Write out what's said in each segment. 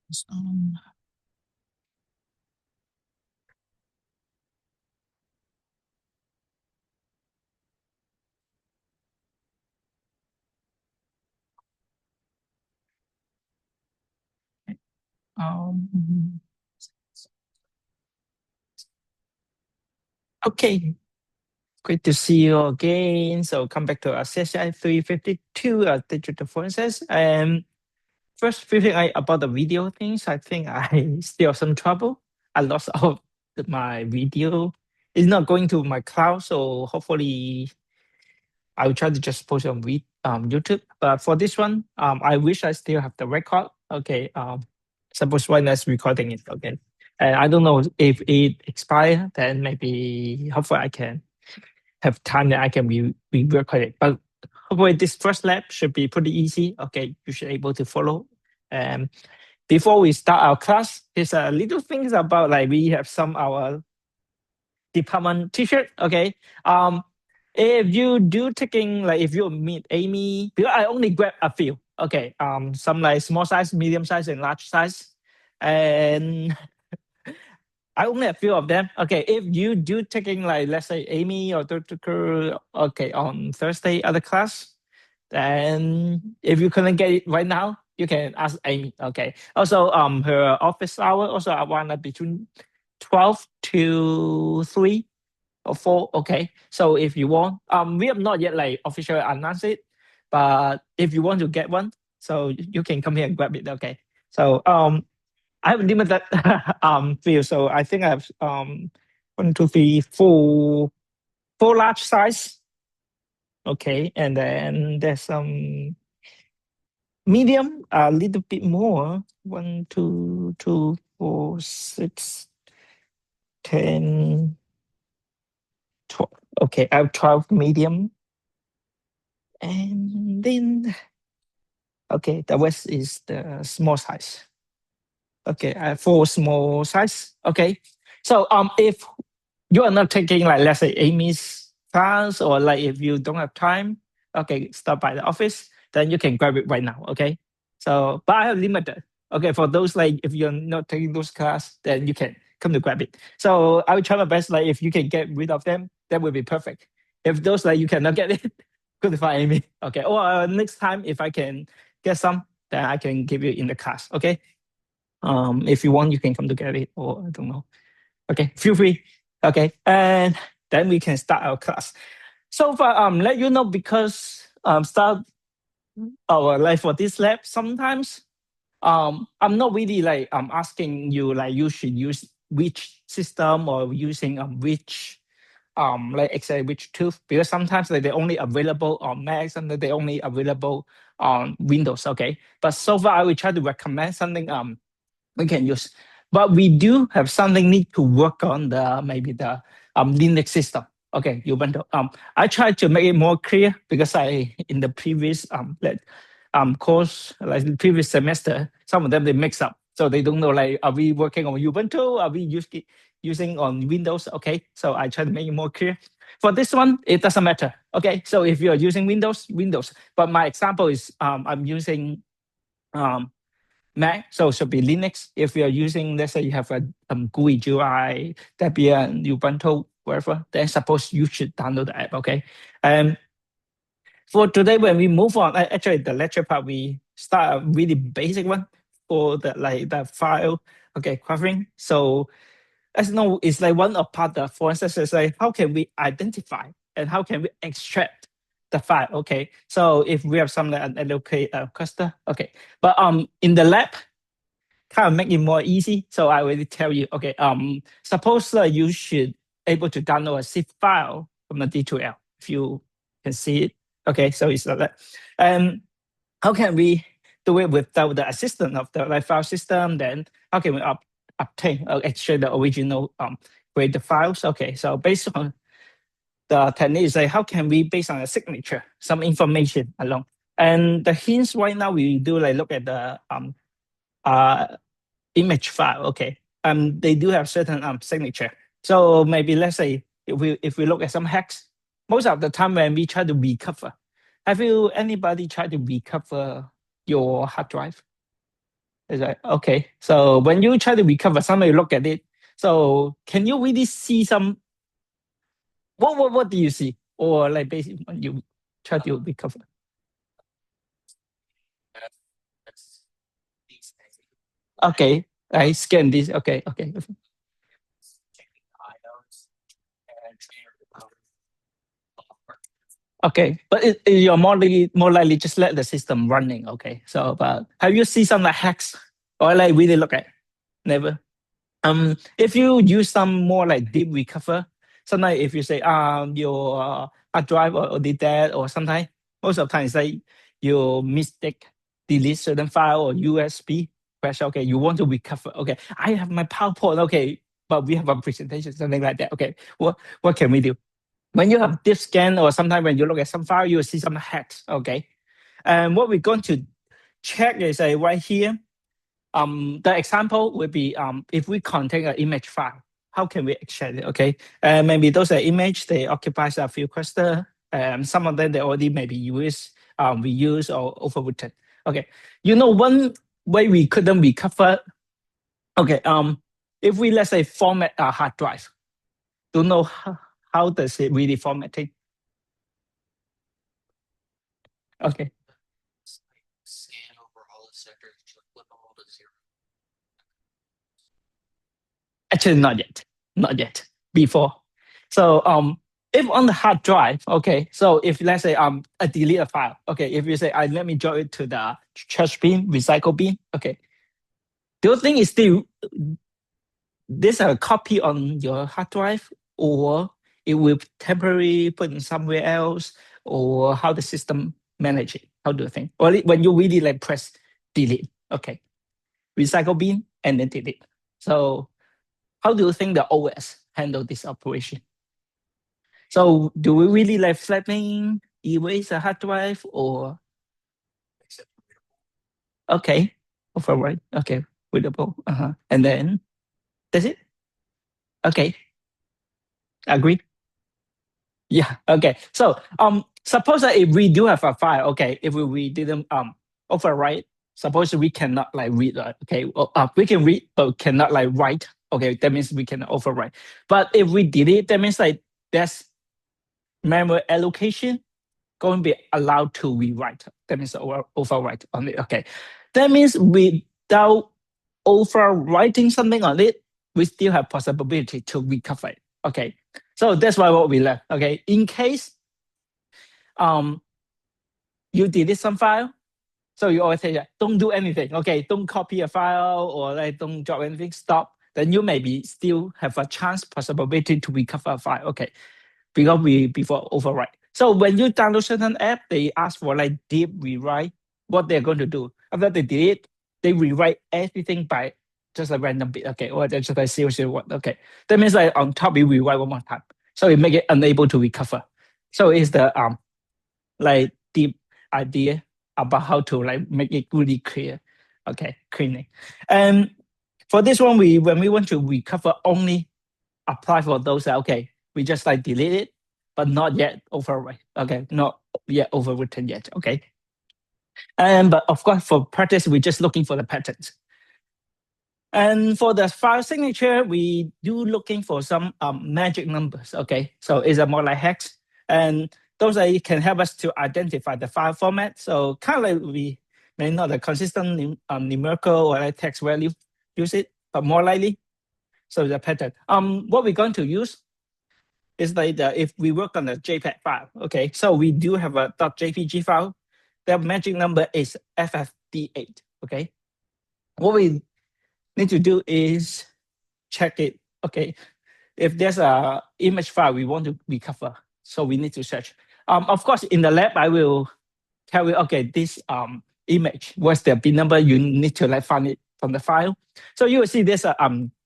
Um, um, okay, great to see you again. So come back to our CSCI 352 digital forensics. And first few thing about the video things, I think I still have some trouble. I lost all my video. It's not going to my cloud, so hopefully I will try to just post it on YouTube. But for this one, I wish I still have the record. Okay. Suppose one is recording it. Okay. And I don't know if it expired, then maybe hopefully I can have time that I can re-record it. But hopefully this first lab should be pretty easy. Okay, you should be able to follow. Um, Before we start our class, here's a little things about like we have some our department t-shirt. Okay. If you do taking like if you meet Amy, because I only grab a few. Okay. Some like small size, medium size, and large size. And I only have a few of them. Okay, if you do taking like let's say Amy or Dr. Okay, on Thursday other class, then if you couldn't get it right now, you can ask Amy. Okay. Also, her office hour also around between 12 to 3 or 4. Okay. So if you want, we have not yet like officially announced it, but if you want to get one, so you can come here and grab it. Okay. So I have limited field, so I think I have one, two, three, four large size. Okay, and then there's some medium, a little bit more. One, two, four, 6, 10, 12. Okay, I have 12 medium. And then, okay, the rest is the small size. Okay, I have 4 small size. Okay, so if you are not taking like let's say Amy's class or like if you don't have time, okay, stop by the office, then you can grab it right now. Okay. So but I have limited. Okay, for those like if you're not taking those class, then you can come to grab it. So I will try my best, like if you can get rid of them, that would be perfect. If those like you cannot get it, good to find Amy. Okay. Or next time if I can get some, then I can give you in the class. Okay. If you want, you can come to get it, or I don't know. Okay, feel free. Okay, and then we can start our class. So far, let you know because start our like for this lab. Sometimes I'm not really like asking you like you should use which system or using which like exactly which tooth, because sometimes like they're only available on Mac and they're only available on Windows. Okay, but so far I will try to recommend something we can use. But we do have something need to work on the maybe the Linux system. Okay, Ubuntu. I tried to make it more clear because I in the previous course like the previous semester, some of them they mix up, so they don't know like are we working on Ubuntu, are we using on Windows? Okay, so I try to make it more clear. For this one, it doesn't matter. Okay, so if you are using Windows. But my example is I'm using um, Mac, so it should be Linux. If you're using, let's say you have a GUI, GUI, Debian, Ubuntu, whatever, then suppose you should download the app, okay? And for today, when we move on, actually the lecture part, we start a really basic one for the like the file, okay, covering. So as you know, it's like one of part of, for instance, it's like how can we identify and how can we extract the file, okay? So if we have some like an allocate cluster, okay. But in the lab, kind of make it more easy. So I already tell you, okay, suppose you should able to download a zip file from the D2L, if you can see it. Okay, so it's like that. And how can we do it without the assistance of the like, file system? Then how can we obtain or extract the original create the files? Okay, so based on the technique is like how can we based on a signature, some information along. And the hints right now we do like look at the uh image file. Okay, they do have certain signature. So maybe let's say if we look at some hacks, most of the time when we try to recover, have you anybody tried to recover your hard drive? It's like, okay. So when you try to recover, somebody look at it. So can you really see some, what do you see? Or like basically when you try to recover? Okay, I scan this. Okay, okay. Okay, but you're more likely just let the system running. Okay, so but have you seen some like hacks or like really look at? Never. If you use some more like deep recover, sometimes if you say your hard drive or did that, or sometimes most of the time it's like you mistake delete certain file or USB flash. Okay, you want to recover. Okay, I have my PowerPoint. Okay, but we have a presentation, something like that. Okay, what can we do? When you have disk scan or sometimes when you look at some file, you will see some hacks. Okay, and what we're going to check is right here. The example would be if we contain an image file, how can we extract it? Okay, maybe those are image they occupy a few cluster. Some of them they already maybe use reused or overwritten. Okay, one way we couldn't recover. Okay, if we let's say format a hard drive, don't know how does it really formatting. Okay. Actually, not yet. Not yet. Before. So if on the hard drive, okay, so if let's say I delete a file, okay, if you say let me drop it to the trash bin, recycle bin, okay. Do you think it's still this a copy on your hard drive, or it will temporarily put in somewhere else, or how the system manage it? How do you think? Or when you really like press delete, okay, recycle bin and then delete. So how do you think the OS handle this operation? So do we really like flattening, erase a hard drive, or okay, overwrite? Okay, readable. And then that's it. Okay, agree. Yeah. Okay. So suppose that if we do have a file, okay, if we didn't overwrite, suppose we cannot like read. Okay, we can read but cannot like write. Okay, that means we can overwrite. But if we delete, that means like there's memory allocation going to be allowed to rewrite. That means overwrite on it. Okay. That means without overwriting something on it, we still have possibility to recover it. Okay. So that's why what we learned. Okay. In case um you delete some file, so you always say, don't do anything. Okay. Don't copy a file or like don't drop anything. Stop. Then you maybe still have a chance possibility to recover a file. Okay. Because we before overwrite. So when you download certain app, they ask for like deep rewrite. What they're going to do after they delete, they rewrite everything by just a random bit. Okay, or just like 001. Okay, that means like on top we rewrite one more time, so it make it unable to recover. So it's the like deep idea about how to like make it really clear. Okay, cleaning. And for this one, when we want to recover only apply for those okay, we just like delete it, but not yet overwrite. Okay, not yet overwritten yet. Okay. And but of course for practice, we're just looking for the patterns. And for the file signature, we do looking for some magic numbers. Okay, so it's a more like hex, and those can help us to identify the file format. So kind of like we may not a consistent numerical or like text value use it, but more likely. So the pattern. What we're going to use is like if we work on a JPEG file, okay, so we do have a .jpg file. The magic number is FFD8, okay. What we need to do is check it, okay. If there's a image file we want to recover, so we need to search. Of course, in the lab, I will tell you, okay, this image, what's the bin number, you need to like find it from the file. So you will see there's a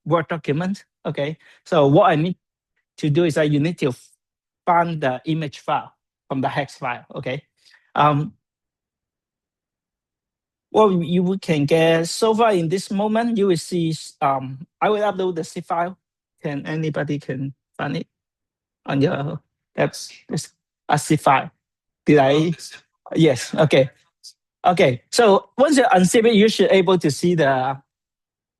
Word document, okay. So what I need to do is that you need to find the image file from the hex file, okay? What you can get so far in this moment, you will see, I will upload the zip file. Can anybody can find it on your, that's a zip file. Did I? Yes, okay. Okay, so once you unzip it, you should able to see the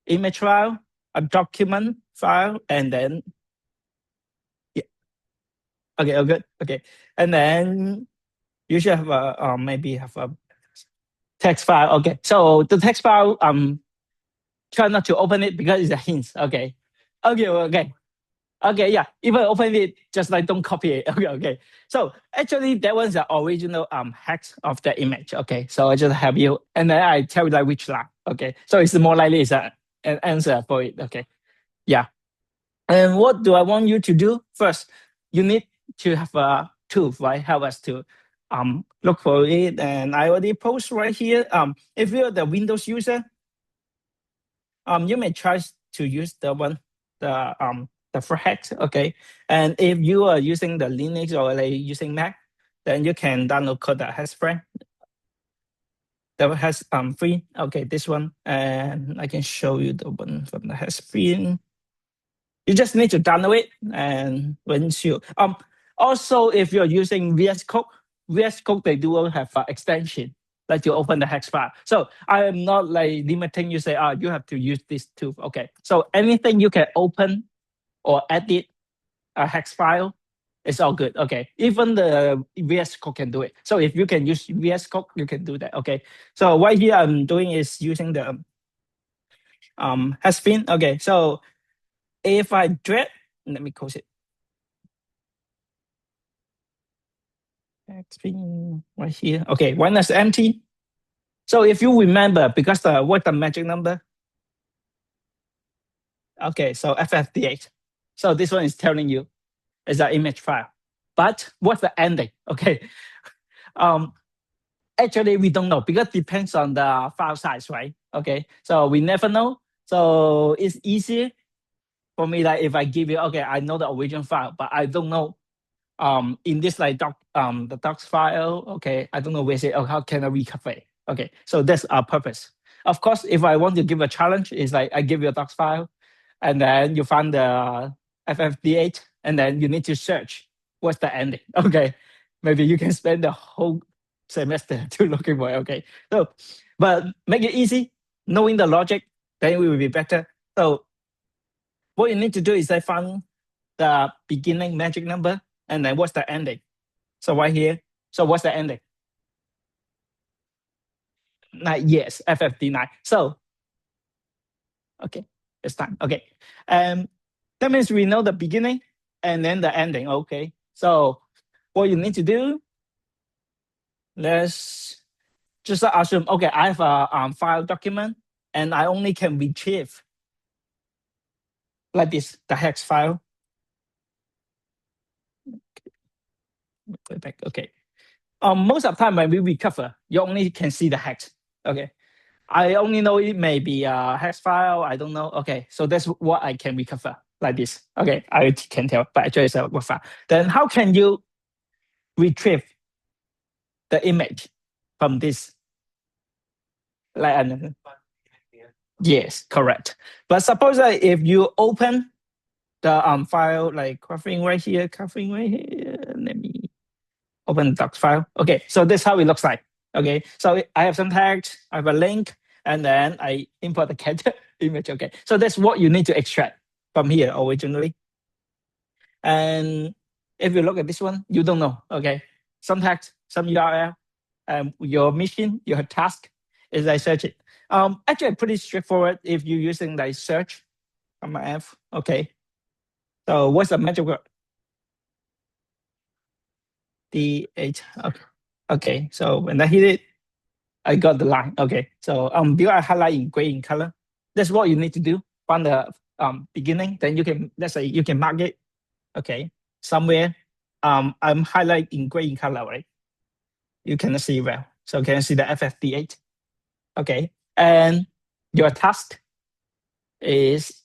image file, a document file, and then yeah, okay, oh, good, okay, and then you should have a maybe have a text file. Okay, so the text file, try not to open it because it's a hint. Okay, okay. Okay, yeah. Even open it, just like don't copy it. Okay, okay. So actually, that was the original hex of the image. Okay, so I just have you, and then I tell you like which line. Okay, so it's more likely it's an answer for it. Okay, yeah. And what do I want you to do first? You need to have a tool, right? Help us to look for it. And I already post right here. If you're the Windows user, you may try to use the for hex, okay? And if you are using the Linux or like using Mac, then you can download code that has free. That has free. Okay, this one, and I can show you the one from the has free. You just need to download it, and once you also if you're using VS Code they do have an extension like to open the hex file. So I am not like limiting you say, you have to use this tool. Okay, so anything you can open or edit a hex file, it's all good. Okay, even the VS Code can do it. So if you can use VS Code, you can do that. Okay, so what here I'm doing is using the has been. Okay, so if I drag, let me close it. Has been right here. Okay, one is empty. So if you remember, because what's the magic number? Okay, so FFD8. So this one is telling you it's an image file. But what's the ending? Okay. Um, Actually, we don't know because it depends on the file size, right? Okay, so we never know. So it's easier for me that if I give you, okay, I know the original file, but I don't know in this like the docs file, okay, I don't know where's it, or how can I recover it? Okay, so that's our purpose. Of course, if I want to give a challenge, it's like I give you a docs file, and then you find the FFD8, and then you need to search what's the ending. Okay, maybe you can spend the whole semester to looking for it. Okay, so but make it easy, knowing the logic, then it will be better. So what you need to do is I find the beginning magic number, and then what's the ending. So right here, so what's the ending? Yes, FFD9. So, okay, it's time. Okay. That means we know the beginning and then the ending. Okay. So what you need to do, let's just assume, okay, I have a file document and I only can retrieve like this, the hex file. Go back. Okay. Most of the time when we recover, you only can see the hex. Okay. I only know it may be a hex file. I don't know. Okay, so that's what I can recover like this. Okay, I can tell, but actually it's a word file. Then how can you retrieve the image from this? Like, yes, correct. But suppose that if you open the file like covering right here, let me open the docs file. Okay, so this is how it looks like. Okay, so I have some text, I have a link, and then I import the cat image. Okay, so that's what you need to extract from here originally. And if you look at this one, you don't know. Okay, some text, some URL, your mission, your task is I search it. Actually, pretty straightforward if you're using like search command F. Okay, so what's the magic word? D8. Okay. Okay, so when I hit it, I got the line. Okay, so because I highlight in gray in color, that's what you need to do from the beginning. Then you can, let's say you can mark it. Okay, somewhere. I'm highlight in gray in color, right? You cannot see well. So can you see the FFD8? Okay, and your task is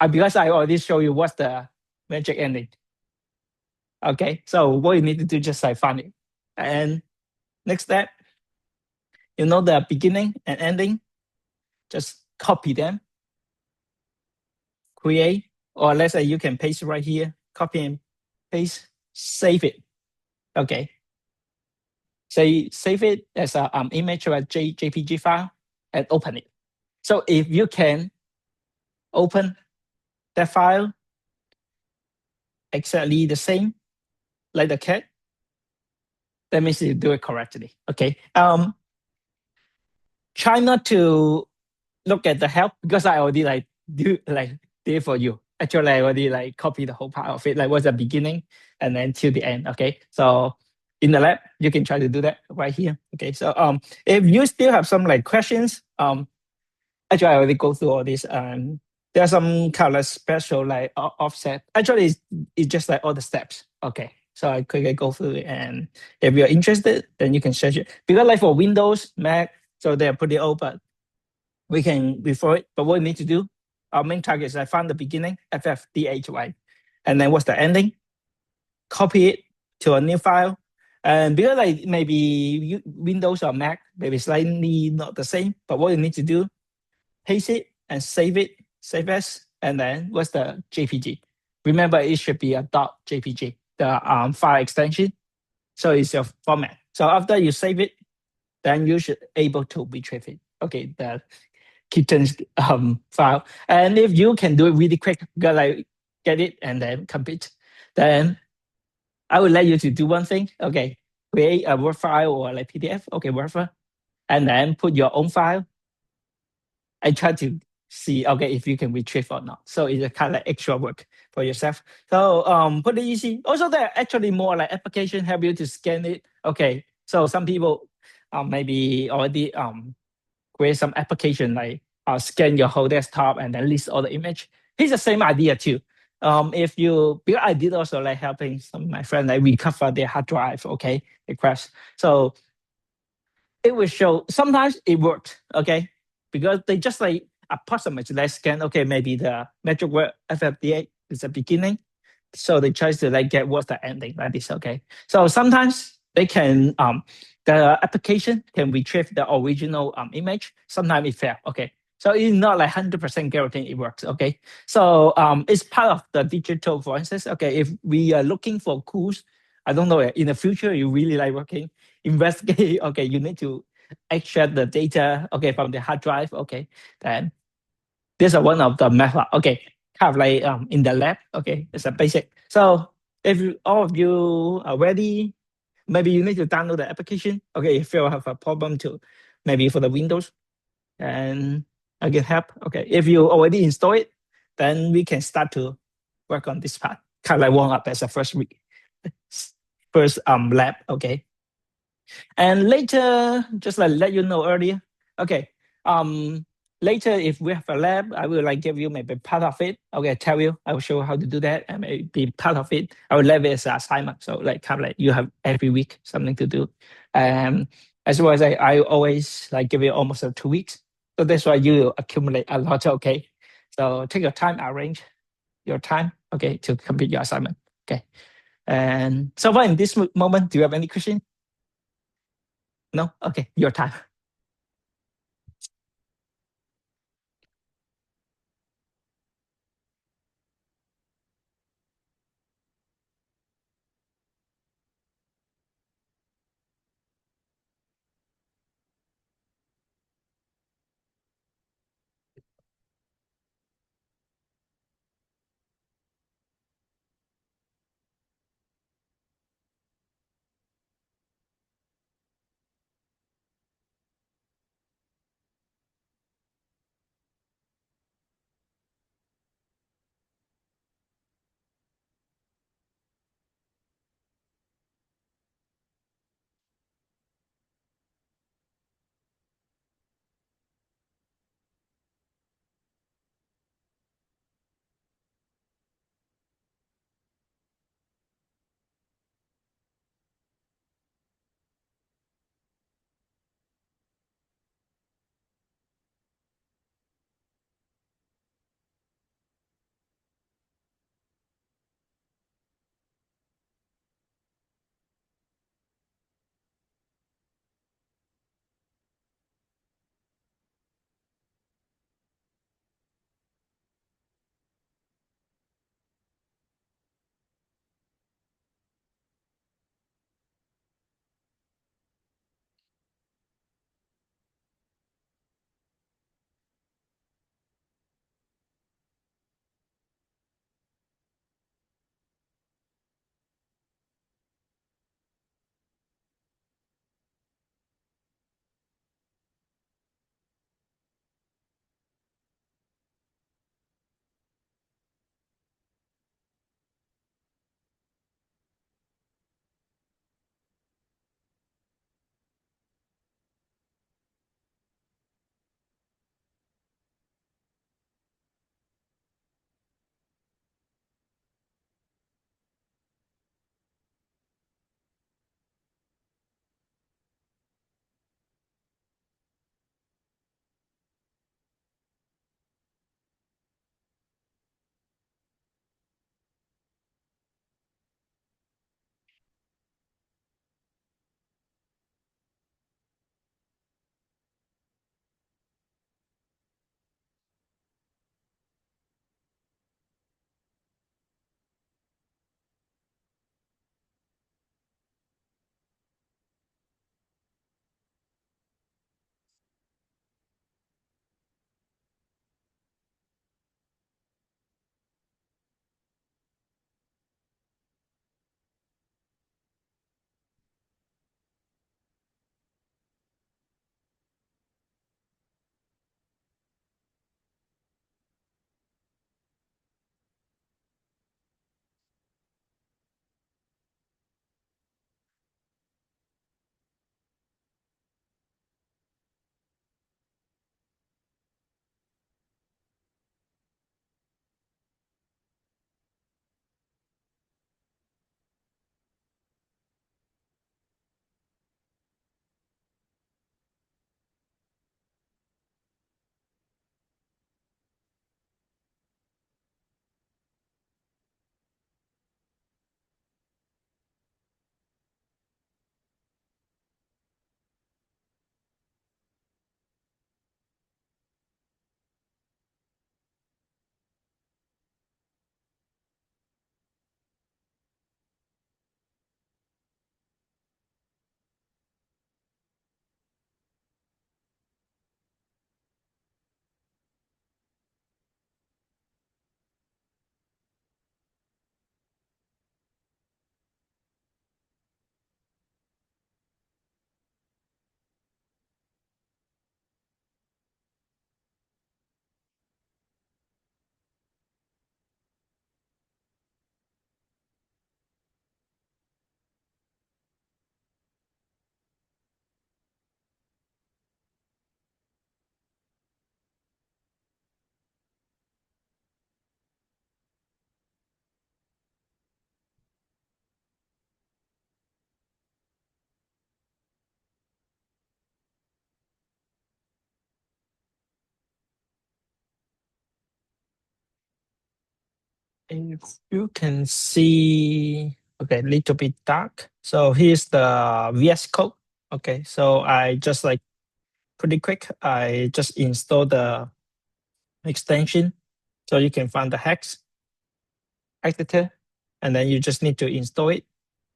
because I already show you what's the magic ending. Okay, so what you need to do just like find it. And next step, you know the beginning and ending, just copy them, create, or let's say you can paste right here, copy and paste, save it. Okay. say save it as a image or a JPG file and open it. So if you can open that file exactly the same like the cat, that means you do it correctly. Okay. Try not to look at the help because I already did it for you. Actually, I already like copy the whole part of it, like what's the beginning and then till the end. Okay. So in the lab, you can try to do that right here. Okay. So if you still have some like questions, actually I already go through all this. There are some kind of special like offset. Actually, it's just like all the steps. Okay. So I quickly go through it, and if you're interested, then you can search it. Because like for Windows, Mac, so they're pretty old, but we can before it. But what we need to do, our main target is I find the beginning, FFDHY, and then what's the ending, copy it to a new file. And because like maybe Windows or Mac, maybe slightly not the same, but what you need to do, paste it and save it, save as, and then what's the JPG? Remember, it should be a .jpg, the file extension. So it's your format. So after you save it, then you should able to retrieve it. Okay, the kitten's file. And if you can do it really quick, you like get it and then complete, then I will let you to do one thing. Okay, create a Word file or like PDF. Okay, Word file, and then put your own file and try to see okay if you can retrieve or not. So it's a kind of extra work for yourself. So pretty easy. Also, there are actually more like application help you to scan it. Okay, so some people maybe already create some application like scan your whole desktop and then list all the image. It's the same idea too. If you, because I did also like helping some of my friends like recover their hard drive, okay, it crashed. So it will show, sometimes it worked, okay, because they just like approximately like scan, okay, maybe the metric word FFDA is the beginning. So they try to like get what's the ending like this, okay. So sometimes they can the application can retrieve the original image. Sometimes it fail, okay. So it's not like 100% guaranteed it works, okay. So it's part of the digital forensics. Okay, if we are looking for clues, I don't know, in the future you really like working, investigate, okay, you need to extract the data, okay, from the hard drive, okay, then this is one of the method, okay, kind of like in the lab, okay, it's a basic. So if all of you are ready, maybe you need to download the application, okay, if you have a problem to, maybe for the Windows, and I can help, okay. If you already install it, then we can start to work on this part, kind of like warm up as a first week, first lab, okay. And later, just like let you know earlier, okay. Um, later if we have a lab, I will like give you maybe part of it. Okay, tell you, I will show you how to do that, and maybe part of it. I will leave it as an assignment. So like kind of like you have every week something to do. As well as I always like give you almost 2 weeks. So that's why you accumulate a lot. Okay, so take your time, arrange your time. Okay, to complete your assignment. Okay, and so far in this moment, do you have any question? No? Okay, your time. If you can see, okay, little bit dark. So here's the VS Code. Okay, so I just like pretty quick. I just install the extension so you can find the hex editor, and then you just need to install it.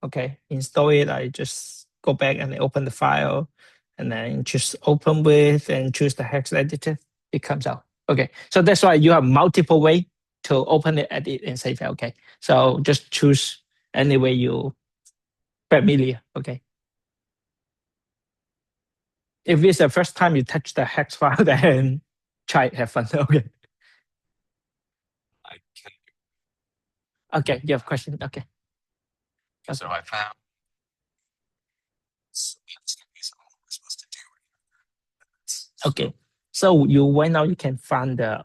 Okay, install it. I just go back and open the file, and then just open with and choose the hex editor. It comes out. Okay, so that's why you have multiple way to open it, edit, and save it. Okay, so just choose any way you familiar. Okay, if it's the first time you touch the hex file, then try it, have fun. Okay, okay, you have a question. Okay, So I found okay. So you right now you can find the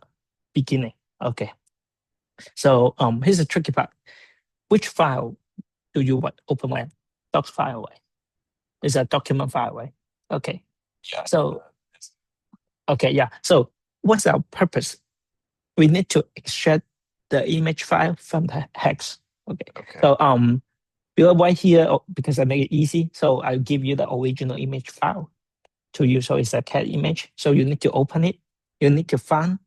beginning. Okay. So here's the tricky part. Which file do you want open when? Docs file, right? It's a document file, right? Okay. yeah. So okay, yeah. So what's our purpose? We need to extract the image file from the hex. Okay. Okay. So we'll right here because I make it easy. So I'll give you the original image file to you. So it's a cat image. So you need to open it. You need to find.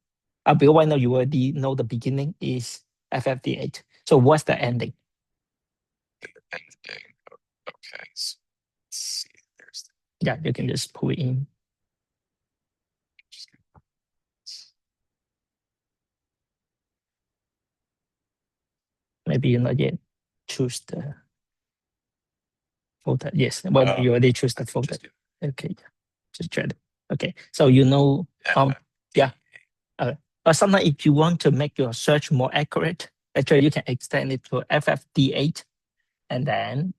Because right now you already know the beginning is FFD8. So what's the ending? Ending. Okay. So let's see. There's Yeah, you can just pull it in. Maybe you not yet choose the folder. Yes, well, you already choose the folder. Okay, yeah. Just try it. Okay, so you know, yeah. But sometimes if you want to make your search more accurate, actually you can extend it to FFD8 and then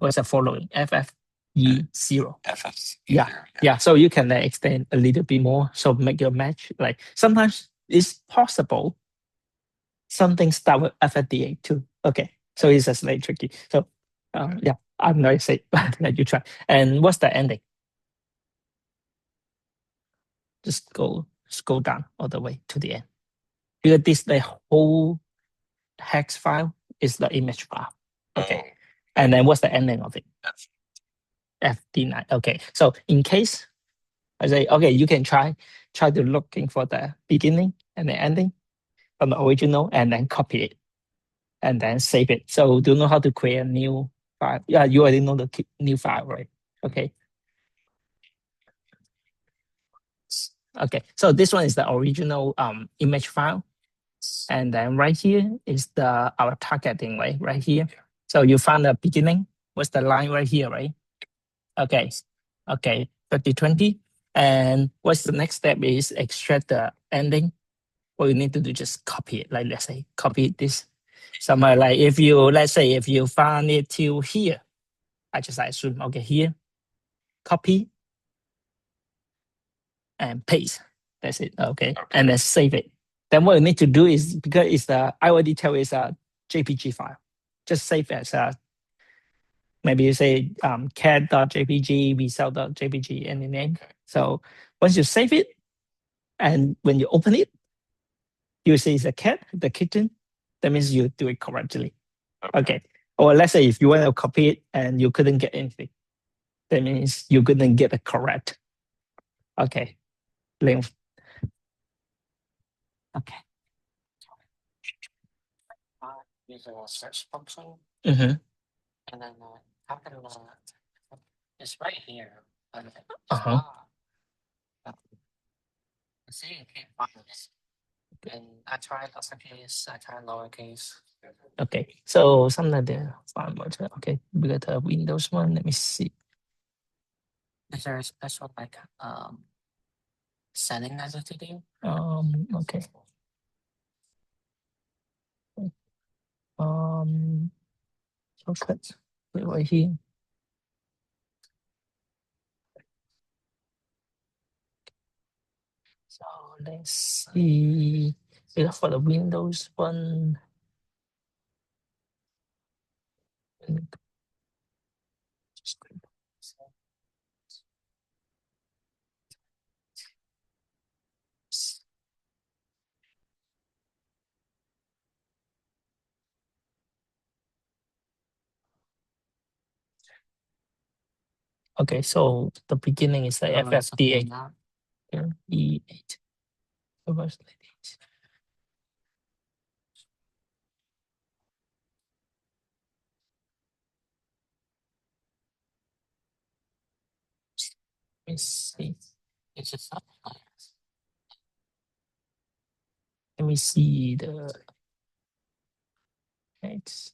what's the following? FFE0. FFC. Yeah, yeah. So you can extend a little bit more. So make your match. Like sometimes it's possible something start with FFD8 too. Okay, so it's just like tricky. So yeah, I'm not safe, but let you try. And what's the ending? Just go scroll down all the way to the end. Because this the whole hex file is the image file. Okay. And then what's the ending of it? FD9. Okay. So in case I say, okay, you can try to looking for the beginning and the ending from the original and then copy it and then save it. So do you know how to create a new file? Yeah, you already know the new file, right? Okay. Okay. So this one is the original image file. And then right here is the our targeting, right? Right here. So you found the beginning. What's the line right here, right? Okay. Okay. 3020. And what's the next step is extract the ending. What you need to do just copy it. Like let's say copy this. Somewhere like if you let's say if you found it till here, I just assume okay here, copy and paste. That's it. Okay. And then save it. Then what you need to do is because it's the I already tell is a JPG file. Just save as a maybe you say cat.jpg, result.jpg, any name. So once you save it, and when you open it, you see it's a cat, the kitten. That means you do it correctly. Okay. Or let's say if you want to copy it and you couldn't get anything, that means you couldn't get it correct. Okay. Length. Okay. Use a search function. Mm-hmm. And then happen it's right here. Uh-huh. I see you can't find this. And I tried uppercase, I tried lowercase. Okay, so sometimes the font button. Okay, we got a Windows one. Let me see. Is there a special like setting I need to do? Okay. Shortcuts right here. So let's see. For the Windows one. Okay, so the beginning is the FFDA. E8. Let me see. Let me see the next.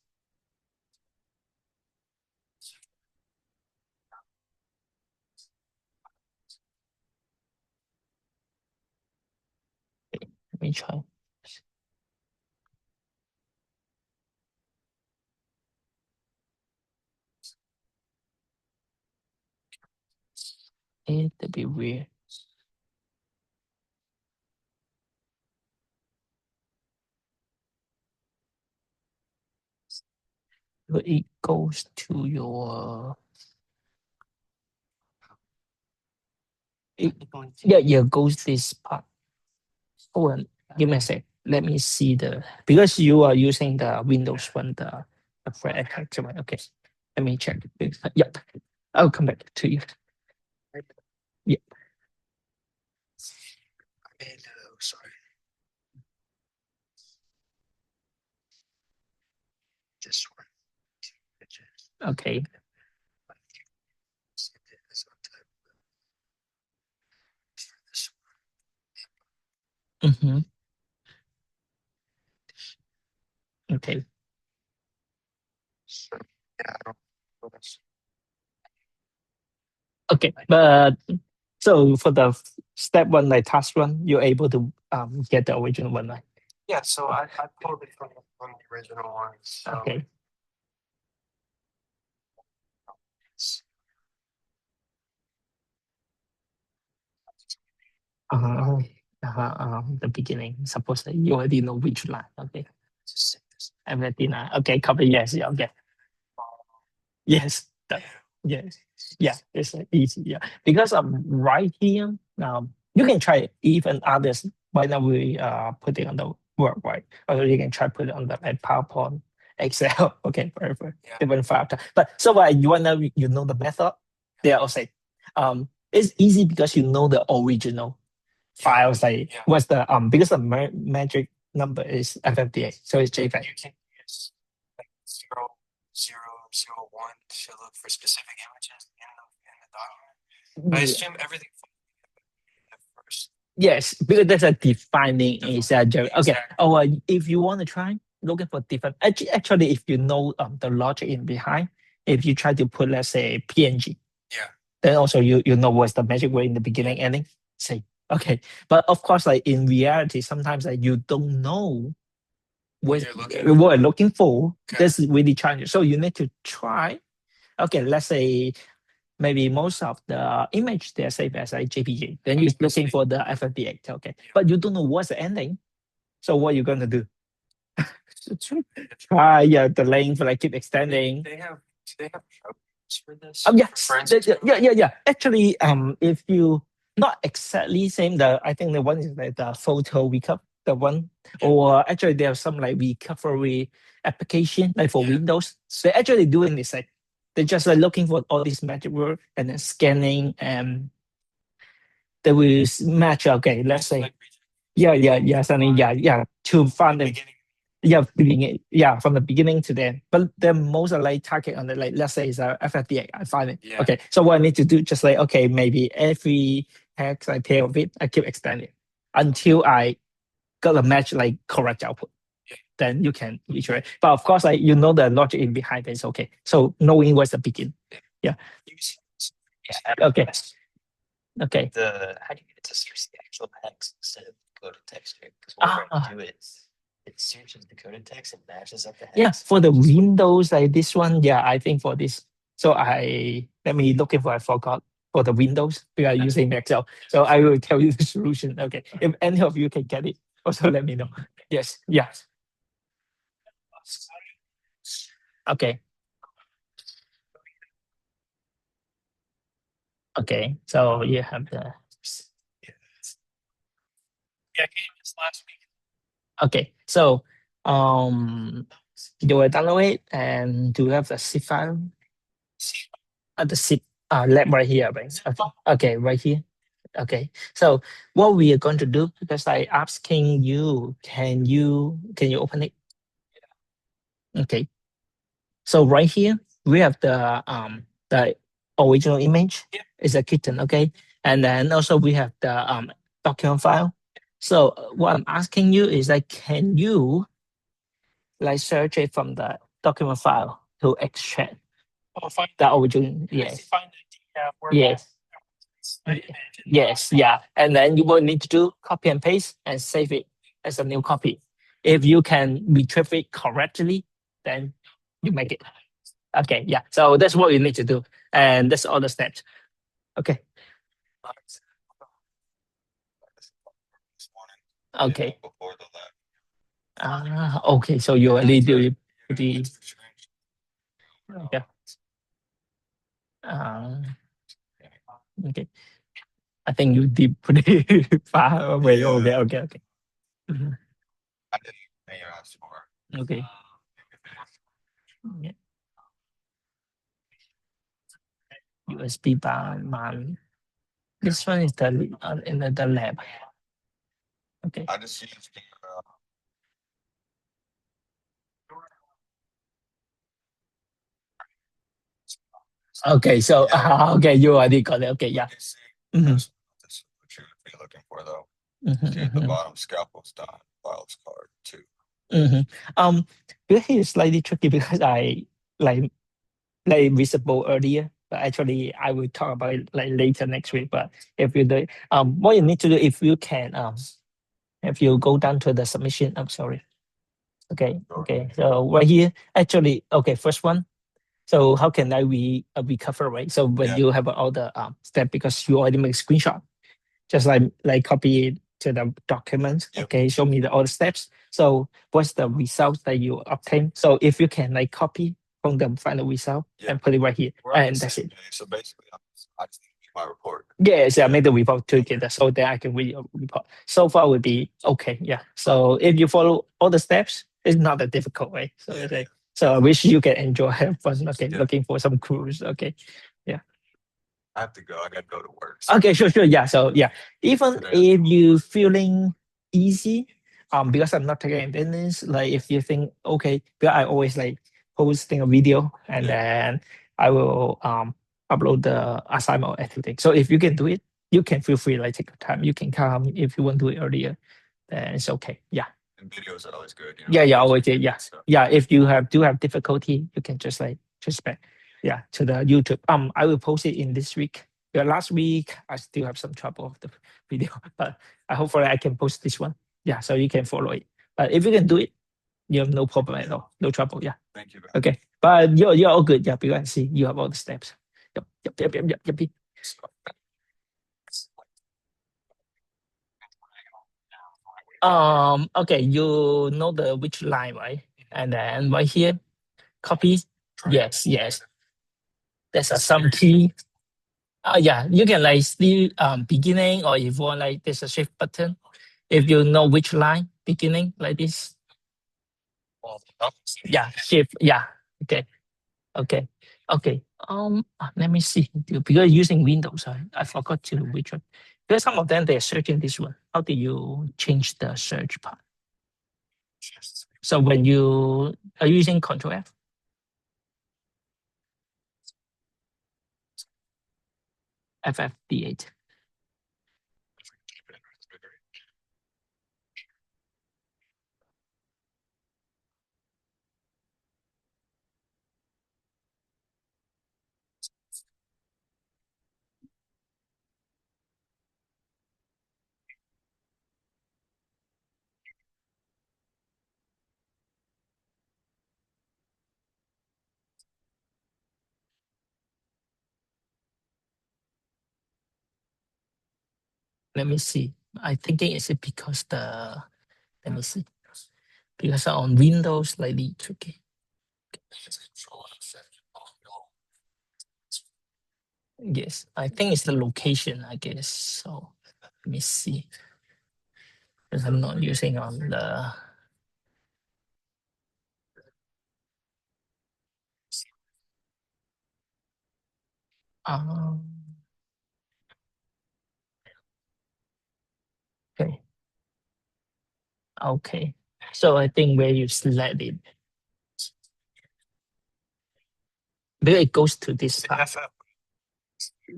Let me try. It'd be weird. But it goes to your yeah, goes this part. Oh, and give me a sec. Let me see the because you are using the Windows one, the thread attachment, right? Okay. Let me check. Yep. I'll come back to you. Yeah. Sorry. This one. Okay. Mm-hmm. Okay. Okay. But so for the step one, like task one, you're able to get the original one, right? Yeah, so I pulled it from the original one. So Okay. Uh, the beginning. Suppose that you already know which line. Okay. Everything line. Okay. Copy. Yes. Yeah. Okay. Yes. Yes. Yeah. It's easy. Yeah. Because right here, you can try even others. Why not we put it on the Word, right? Or you can try put it on the like PowerPoint, Excel. Okay. Perfect. yeah. Different file. But so you wanna you know the method? They are also it's easy because you know the original files like what's the because the magic number is FFDA, so it's JPEG. You can use like 0, 0, 0, 1 to look for specific images in the document. I assume everything first. Yes, because there's a defining is a okay. Exactly. Or if you want to try looking for different, actually, if you know the logic in behind, if you try to put let's say PNG, Yeah. then also you know what's the magic word in the beginning ending. Say okay, but of course, like in reality, sometimes like you don't know what you're looking for. Okay. That's really challenging. So you need to try. Okay, let's say maybe most of the image they're saved as a JPG. Then you're looking for the FFDX. Okay, but you don't know what's the ending. So what you're gonna do? Try yeah the length like keep extending. Do they have programs for this? Yes. For instance, Yeah. Actually, if you not exactly same, the I think the one is like the photo recap, the one, or actually there's some like recovery application like for Windows. They're actually doing this like they're just like looking for all these magic word and then scanning and they will match. Okay, let's say something to find them. Yeah, from the beginning to the end. But the most are like target on the like let's say it's a FFDA. I find it. Yeah. Okay, so what I need to do just like okay maybe every hex I pair of it I keep extending until I got a match like correct output. Then you can iterate. But of course, like you know the logic in behind it is okay. So knowing what's the begin. Yeah. Okay. Okay. How do you get it to search the actual text instead of coded text here? Because whenever I do it, it searches the coded text and matches up the hex. Yeah, for the Windows like this one, yeah, I think for this. So let me look if I forgot for the Windows. We are using Excel. So I will tell you the solution. Okay. If any of you can get it, also let me know. Yes. Yeah. Okay. Okay. So you have the just last week. Okay. So you will download it and do you have the zip file? The zip. lab right here, right? Okay, okay, right here. Okay. So what we are going to do, because I asking you, can you open it? Okay. So right here we have the original image is a kitten, okay? And then also we have the document file. So what I'm asking you is like, can you like search it from the document file to extract the original? Yes. Yes. Yes, yeah. And then you will need to do copy and paste and save it as a new copy. If you can retrieve it correctly, then you make it. Okay, yeah. So that's what you need to do. And that's all the steps. Okay. This morning, Okay. before the lab. Okay. So you already do the okay. Uh, okay. I think you did pretty far away. Yeah. Okay, okay, okay. Mhm. I didn't pay you asked for. Okay. Yeah. USB bar man. This one is the in the lab. Okay. I just used the Okay. So okay, you already got it. Okay. Yeah. Mhm. That's what you're looking for though. Mhm, See at the mhm, bottom, scalpel's done, files card too. mhm. Because it's slightly tricky because I like visible earlier, but actually I will talk about it like later next week. But if you do, what you need to do if you can, if you go down to the submission, I'm sorry. Okay, okay. So right here, actually, okay, first one. So how can I recover, right? So when you have all the step because you already make screenshot, just like copy it to the document. Okay, show me all the steps. So what's the results that you obtain? So if you can like copy from the final result and put it right here, and that's it. So basically, I just need my report. Yes, I made the report together so that I can read your report. So far would be okay. Yeah. So if you follow all the steps, it's not that difficult, right? So it's like, so I wish you can enjoy have fun. Okay, looking for some cruise. Okay. Yeah. I have to go. I got to go to work. Okay, sure, sure. Yeah. So yeah, even if you feeling easy, because I'm not taking attendance, like if you think okay, because I always like posting a video and then I will upload the assignment or everything. So if you can do it, you can feel free like take your time. You can come if you want to do it earlier, then it's okay. Yeah. And videos are always good. Yeah, yeah, always. Yeah, yeah. If you have difficulty, you can just like just back, yeah, to the YouTube. I will post it in this week. Yeah, last week I still have some trouble with the video, but I hopefully I can post this one. Yeah, so you can follow it. But if you can do it, you have no problem at all, no trouble. Yeah. Thank you. Okay, but you're all good. Yeah, because I see you have all the steps. Yep, yep, yep, yep, yep, yep. Okay, you know the which line, right? And then right here, copy. Yes, yes. There's a some key. Yeah, you can like see beginning or if you want like there's a shift button. If you know which line beginning like this. Yeah, shift. Yeah. Okay. Okay. Okay. Let me see. Because using Windows, I forgot to which one. Because some of them they're searching this one. How do you change the search part? So when you are using Control F, FFD8. Let me see. I thinking is it because the let me see. Because on Windows slightly tricky. Yes, I think it's the location, I guess. So let me see. Because I'm not using on the Um, okay. Okay. So I think where you select it, because it goes to this side.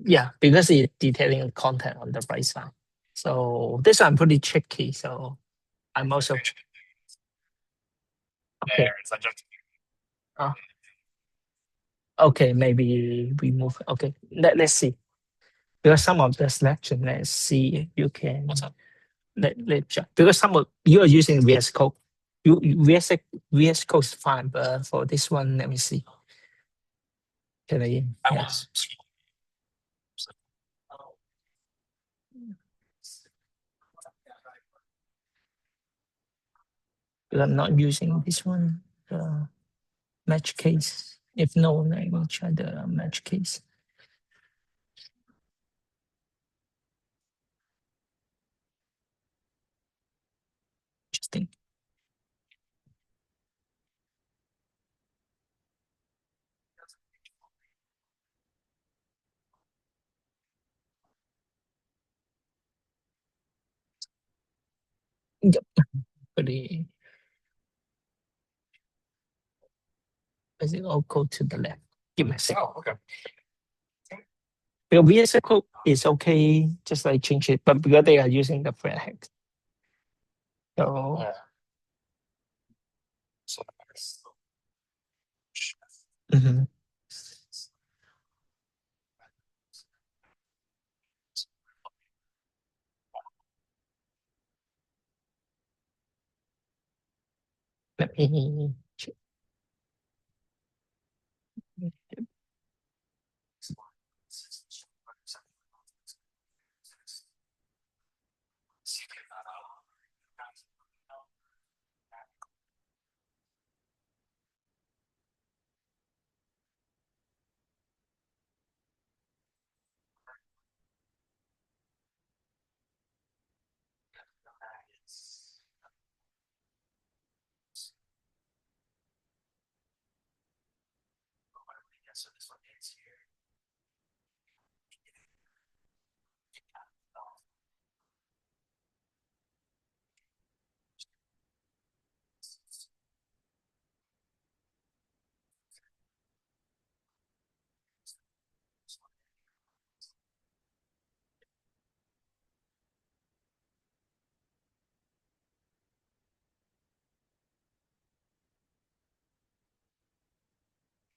Yeah, because it's detailing content on the right side. So this one pretty tricky. So I'm also okay. Uh, okay, maybe we move. Okay, let's see. Because some of the selection, let's see. You can let check. Because some of you are using VS Code. VS Code is fine, but for this one, let me see. Can I? Yes. Because I'm not using this one. Match case. If no, let me try the match case. Interesting. Yep. Pretty. Does it all go to the left? Give me a second. Oh, okay. Because VS Code is okay, just like change it, but because they are using the flat hex. So, mhm. Let me check.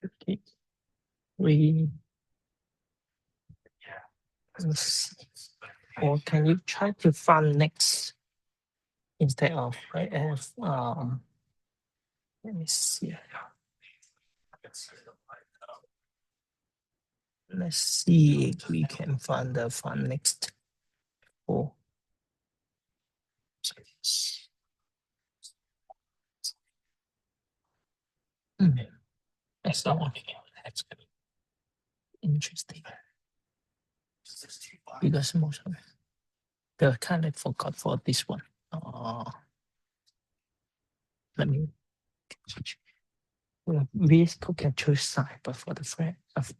Okay. We let's see. Or can you try to find next instead of if let me see. Let's see if we can find the fund next. Oh, hmm, that's not interesting because most of the kind of forgot for this one. Let me. Well, VS Code can choose side, but for the friend of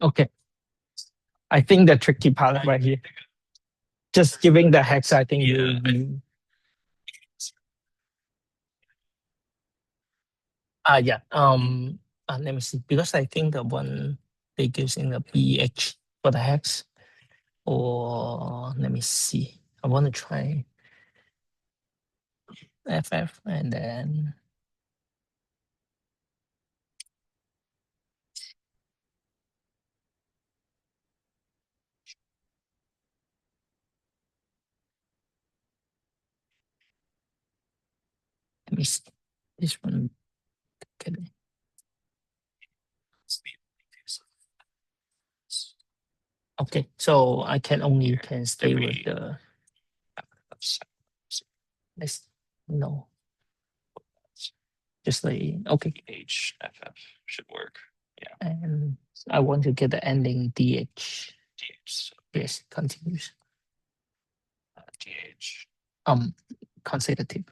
okay. I think the tricky part right here. Just giving the hex, I think you. Yeah. Let me see. Because I think the one they gives in the BH for the hex. Or let me see. I want to try FF and then let me see. This one. Okay. Okay, so I can only can stay with the let's no. Just like okay. HFF should work. Yeah. And I want to get the ending DH. DH. Yes, continues. DH. Consecutive.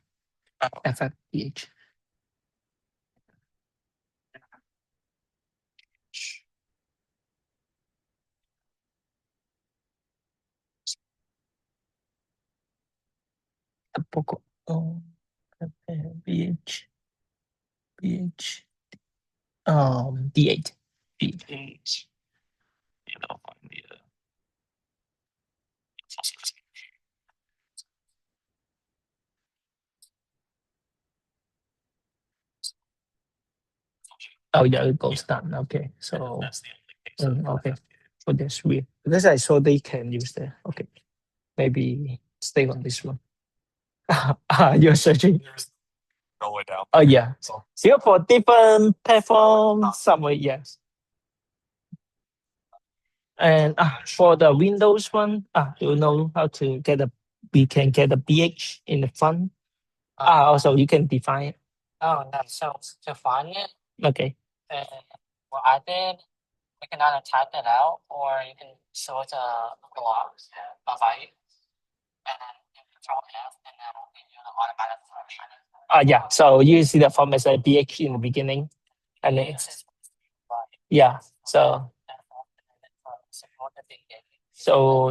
FF DH. Tampoco. Oh, BH. BH. D8. D8. You know, find the oh yeah, it goes down. Okay, so that's the only case. Okay, so that's weird because I saw they can use that. Okay, maybe stay on this one. You're searching. Go way down. Oh yeah, so here for different platforms, somewhere yes. And for the Windows one, you know how to get a we can get a BH in the front. Also you can define it. Oh no, so to find it, okay. What I did, you can either type it out or you can sort a block of it and then you control F and then it'll give you the automatic function. Yeah, so you see the form as a BH in the beginning and then it's yeah, so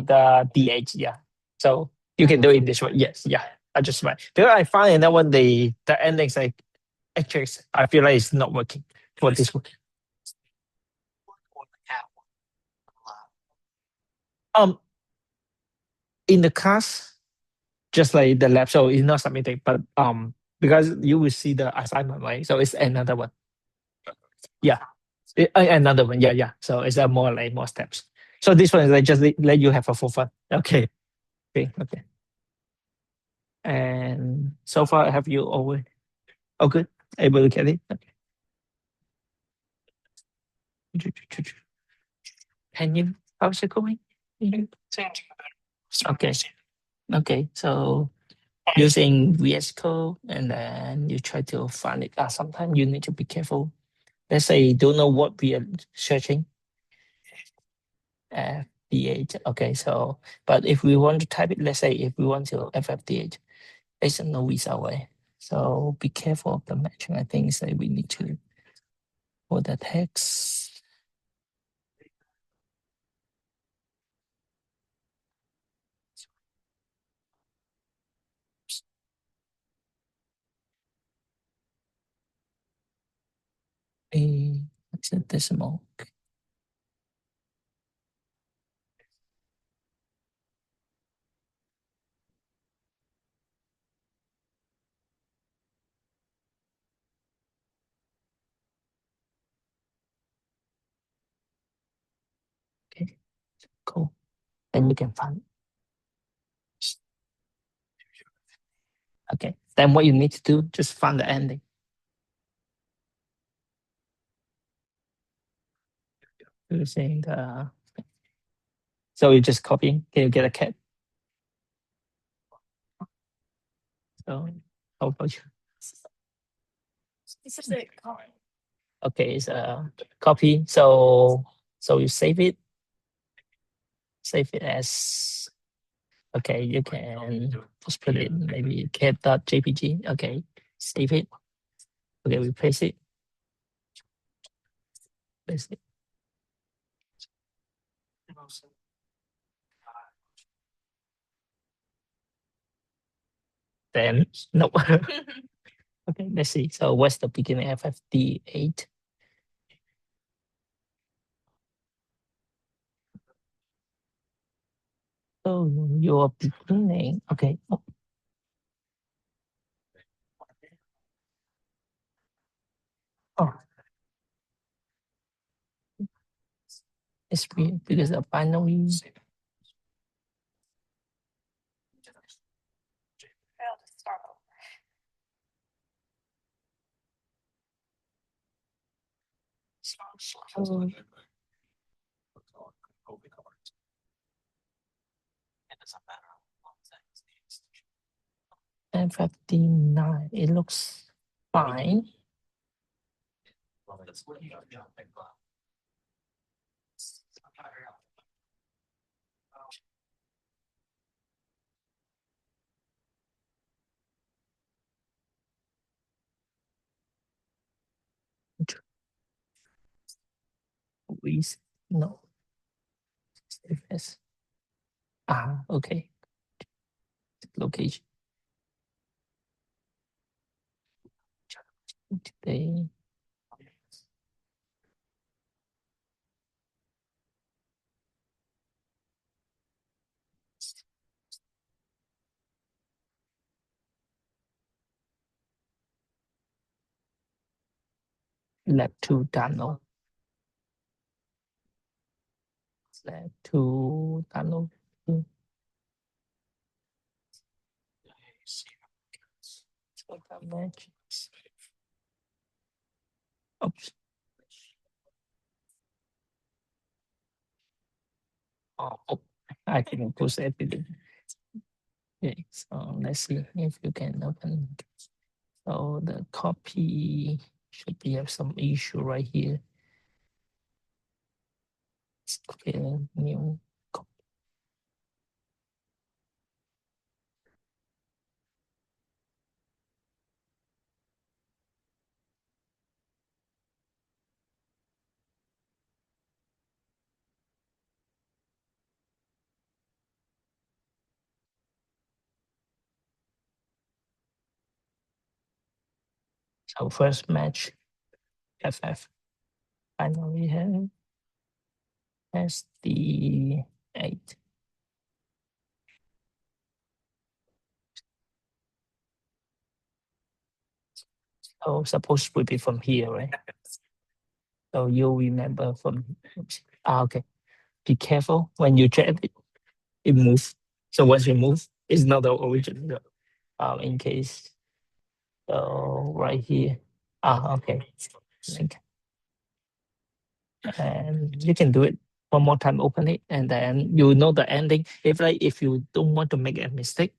the DH, yeah. So you can do it this way. Yes, yeah. I just right. Because I find that when the endings like actually I feel like it's not working for this one. Um in the class, just like the lab, so it's not submitted, but because you will see the assignment, right? So it's another one. Yeah. Another one. Yeah, yeah. So it's a more like more steps. So this one is like just let you have a full fun. Okay. Okay. Okay. And so far have you always oh good. Able to get it? Okay. Can you how's it going? Okay. Okay. So using VS Code and then you try to find it. Sometimes you need to be careful. Let's say you don't know what we are searching. FD8. Okay, so but if we want to type it, let's say if we want to FFD8, it's no visa way. So be careful of the matching. I think say we need to for the text. It's a decimal. Okay, cool. Then you can find. Okay, then what you need to do, just find the ending. Using the. So you just copying. Can you get a cat? So how about you? Okay, it's a copy. So you save it as okay. You can just put it in maybe cat.jpg. Okay, save it. Okay, we paste it. Paste it. Then no. Okay, let's see. So what's the beginning FFD8? So your beginning, okay. Oh. Oh, it's weird because the binary. So FFD9, it looks fine. We no. Yes. Ah, okay. Location. Today. Lab 2 tunnel. Lab 2 tunnel. So that match. Oops. Oh, I can push everything. Okay, so let's see if you can open. So the copy should be have some issue right here. Okay, new copy. So first match FF. Finally has the 8. So supposed to be from here, right? So you remember from okay. Be careful when you check it, it moves. So once you move, it's not the original. In case so right here. Okay. Link. And you can do it one more time, open it, and then you know the ending. If you don't want to make a mistake,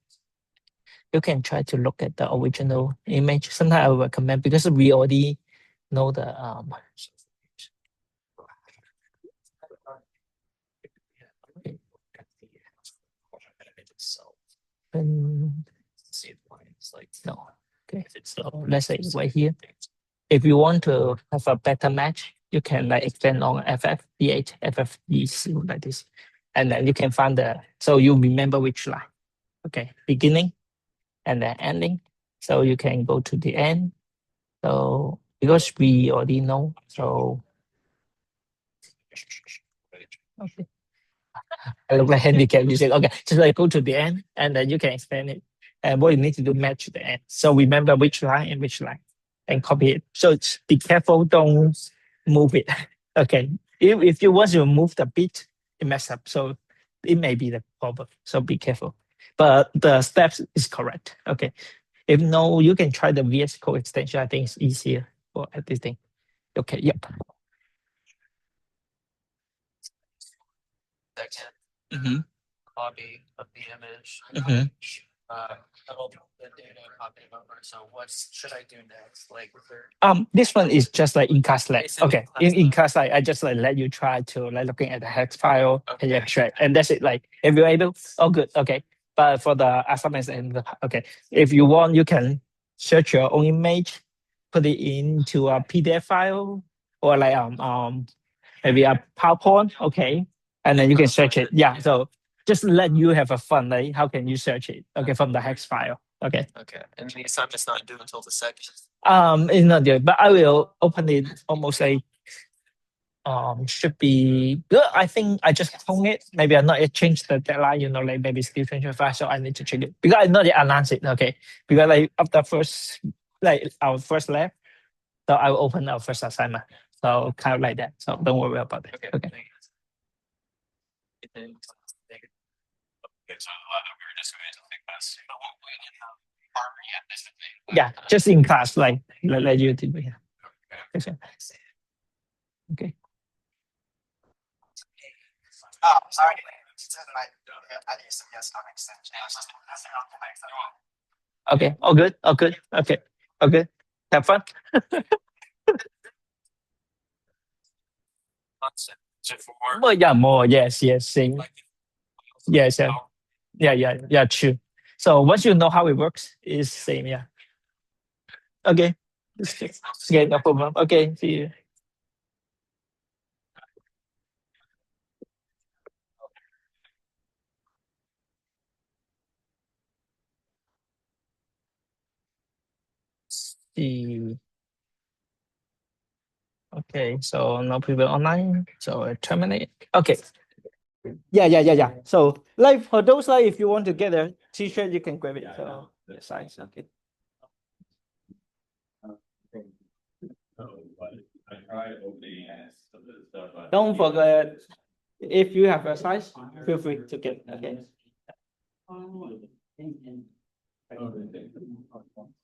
you can try to look at the original image. Sometimes I would recommend because we already know the and no. Okay, so let's say right here. If you want to have a better match, you can like expand on FFD8, FFD0 like this. And then you can find so you remember which line. Okay, beginning and then ending. So you can go to the end. So because we already know, so okay. I look like handicap. You say, okay, just like go to the end and then you can expand it. And what you need to do, match the end. So remember which line and which line and copy it. So be careful, don't move it. Okay. If you want to move the bit, it mess up. So it may be the problem. So be careful. But the steps is correct. Okay. If no, you can try the VS Code extension. I think it's easier for everything. Okay. Yep. Mm-hmm. Copy of the image. Mm-hmm. That'll the data copy over. So what should I do next? Like, this one is just like in class lab. Basically Okay, in class I just like let you try to like looking at the hex file and you extract, and that's it. Like if you're able, oh good, okay. But for the assignments and okay, if you want, you can search your own image, put it into a PDF file or like maybe a PowerPoint. Okay, and then you can search it. Yeah. So just let you have a fun. Like, how can you search it? Okay, from the hex file. Okay. Okay. And the assignment's not due until the second. It's not yet, but I will open it almost like should be I think I just hung it. Maybe I'm not yet changed the deadline, like maybe still 25, so I need to check it. Because I not yet announced it, okay. Because like after first like our first lab, so I will open our first assignment. So kind of like that. So don't worry about it. Okay. Okay. Thank you. So we were just going to think that's Harvard yet this thing. Yeah, just in class, like let you do yeah. Okay. Okay. Oh, sorry. Okay. All good. All good. Okay. Okay. Have fun. Is it for more? More, yeah, more. Yes, yes. Same. Yes, yeah. Yeah, true. So once you know how it works, it's same, yeah. Okay. Okay, no problem. Okay, see you. See. Okay, so no people online. So I terminate. Okay. Yeah. So like for those like if you want to get a t-shirt, you can grab it. So the size, okay. Don't forget if you have a size, feel free to get. Okay.